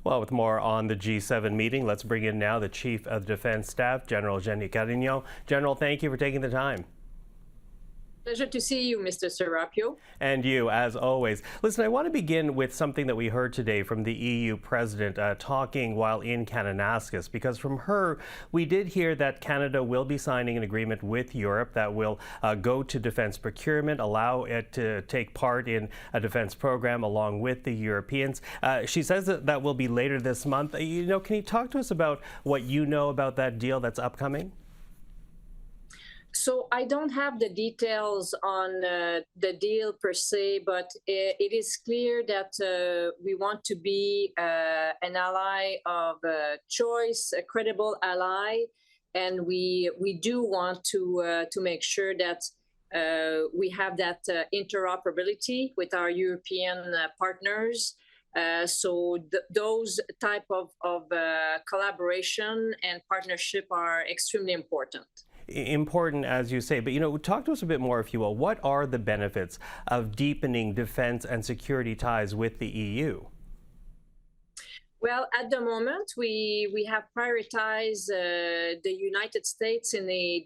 Well, with more on the G7 meeting, let's bring in now the Chief of Defense Staff, General Jennie Carignan. General, thank you for taking the time. Pleasure to see you, Mr. Serapio. And you, as always. Listen, I want to begin with something that we heard today from the EU president talking while in Kananaskis, because from her, we did hear that Canada will be signing an agreement with Europe that will go to defense procurement, allow it to take part in a defense program along with the Europeans. She says that will be later this month. Can you talk to us about what you know about that deal that's upcoming? So I don't have the details on the deal per se, but it is clear that we want to be an ally of choice, a credible ally, and we do want to make sure that we have that interoperability with our European partners. So those type of collaboration and partnership are extremely important. Important, as you say, but talk to us a bit more, if you will. What are the benefits of deepening defense and security ties with the EU? Well, at the moment, we have prioritized the United States in a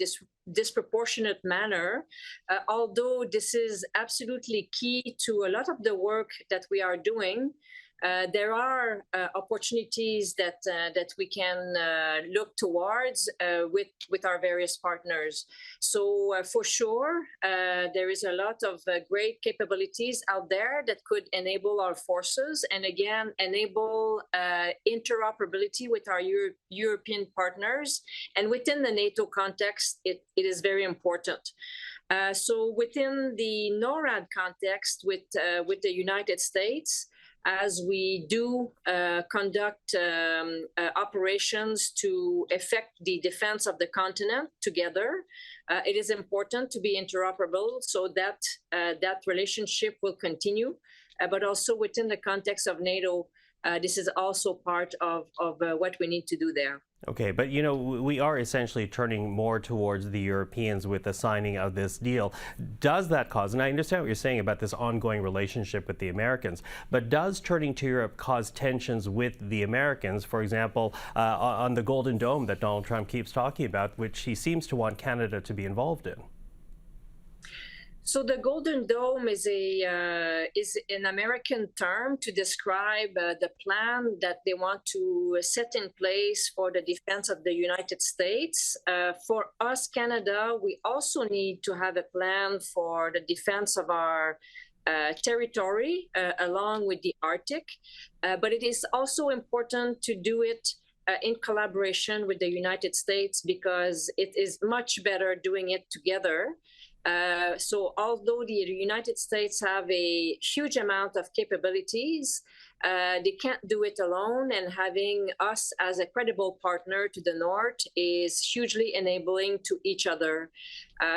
disproportionate manner, although this is absolutely key to a lot of the work that we are doing. There are opportunities that we can look towards with our various partners. So for sure, there is a lot of great capabilities out there that could enable our forces and again enable interoperability with our European partners. And within the NATO context, it is very important. So within the NORAD context with the United States, as we do conduct operations to effect the defense of the continent together, it is important to be interoperable so that that relationship will continue. But also within the context of NATO, this is also part of what we need to do there. Okay, but we are essentially turning more towards the Europeans with the signing of this deal. Does that cause, and I understand what you're saying about this ongoing relationship with the Americans, but does turning to Europe cause tensions with the Americans, for example, on the Golden Dome that Donald Trump keeps talking about, which he seems to want Canada to be involved in? So the Golden Dome is an American term to describe the plan that they want to set in place for the defense of the United States. For us, Canada, we also need to have a plan for the defense of our territory along with the Arctic. But it is also important to do it in collaboration with the United States because it is much better doing it together. So although the United States have a huge amount of capabilities, they can't do it alone, and having us as a credible partner to the North is hugely enabling to each other.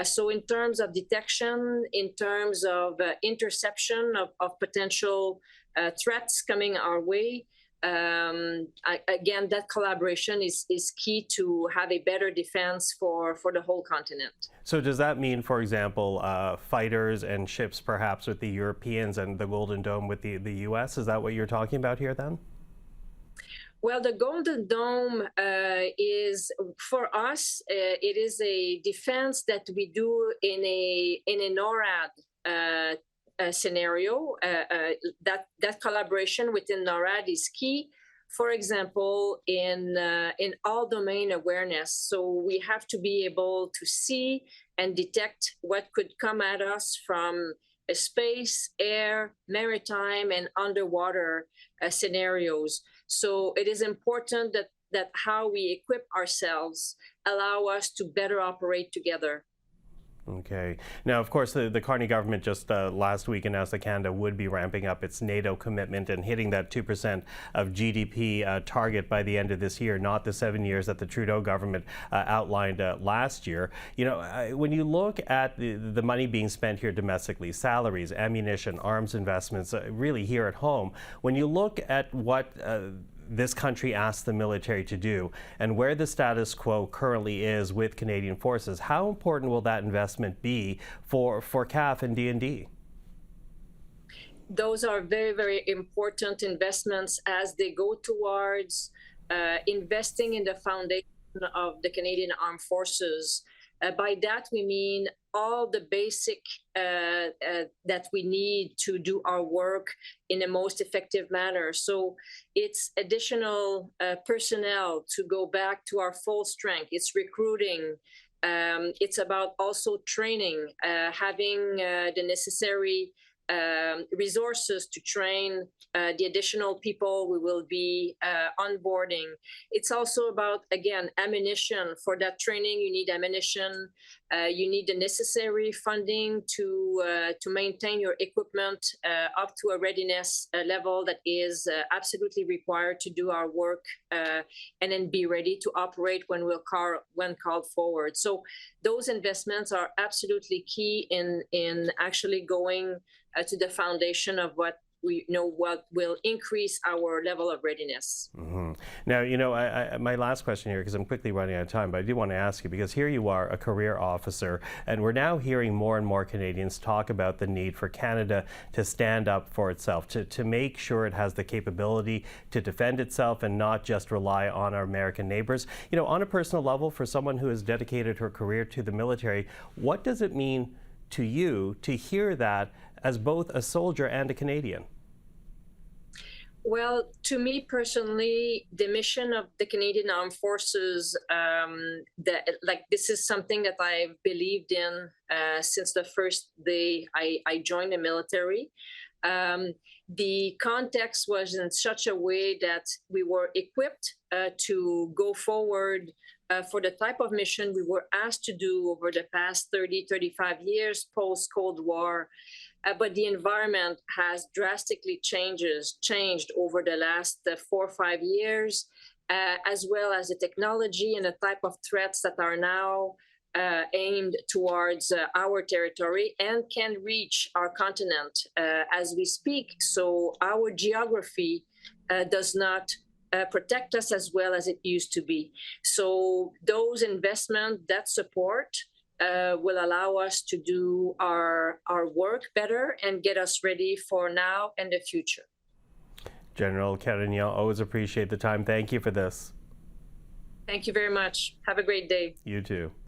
So in terms of detection, in terms of interception of potential threats coming our way, again, that collaboration is key to have a better defense for the whole continent. So does that mean, for example, fighters and ships perhaps with the Europeans and the Golden Dome with the U.S.? Is that what you're talking about here then? Well, the Golden Dome is, for us, it is a defense that we do in a NORAD scenario. That collaboration within NORAD is key. For example, in all domain awareness, so we have to be able to see and detect what could come at us from space, air, maritime, and underwater scenarios. So it is important that how we equip ourselves allow us to better operate together. Okay. Now, of course, the Carney government just last week announced that Canada would be ramping up its NATO commitment and hitting that 2% of GDP target by the end of this year, not the 7 years that the Trudeau government outlined last year. When you look at the money being spent here domestically, salaries, ammunition, arms investments, really here at home, when you look at what this country asked the military to do and where the status quo currently is with Canadian forces, how important will that investment be for CAF and D&D? Those are very, very important investments as they go towards investing in the foundation of the Canadian Armed Forces. By that, we mean all the basic that we need to do our work in a most effective manner. So it's additional personnel to go back to our full strength. It's recruiting. It's about also training, having the necessary resources to train the additional people we will be onboarding. It's also about, again, ammunition. For that training, you need ammunition. You need the necessary funding to maintain your equipment up to a readiness level that is absolutely required to do our work, and then be ready to operate when called forward. So those investments are absolutely key in actually going to the foundation of what we know what will increase our level of readiness. Mm-hmm. Now, my last question here, because I'm quickly running out of time, but I do want to ask you, because here you are, a career officer, and we're now hearing more and more Canadians talk about the need for Canada to stand up for itself, to make sure it has the capability to defend itself and not just rely on our American neighbors. On a personal level, for someone who has dedicated her career to the military, what does it mean to you to hear that as both a soldier and a Canadian? Well, to me personally, the mission of the Canadian Armed Forces, this is something that I've believed in since the first day I joined the military. The context was in such a way that we were equipped to go forward for the type of mission we were asked to do over the past 30, 35 years post-Cold War. But the environment has drastically changed over the last 4 or 5 years, as well as the technology and the type of threats that are now aimed towards our territory and can reach our continent as we speak. So our geography does not protect us as well as it used to be. So those investments, that support, will allow us to do our work better and get us ready for now and the future. General Carignan, always appreciate the time. Thank you for this. Thank you very much. Have a great day. You too.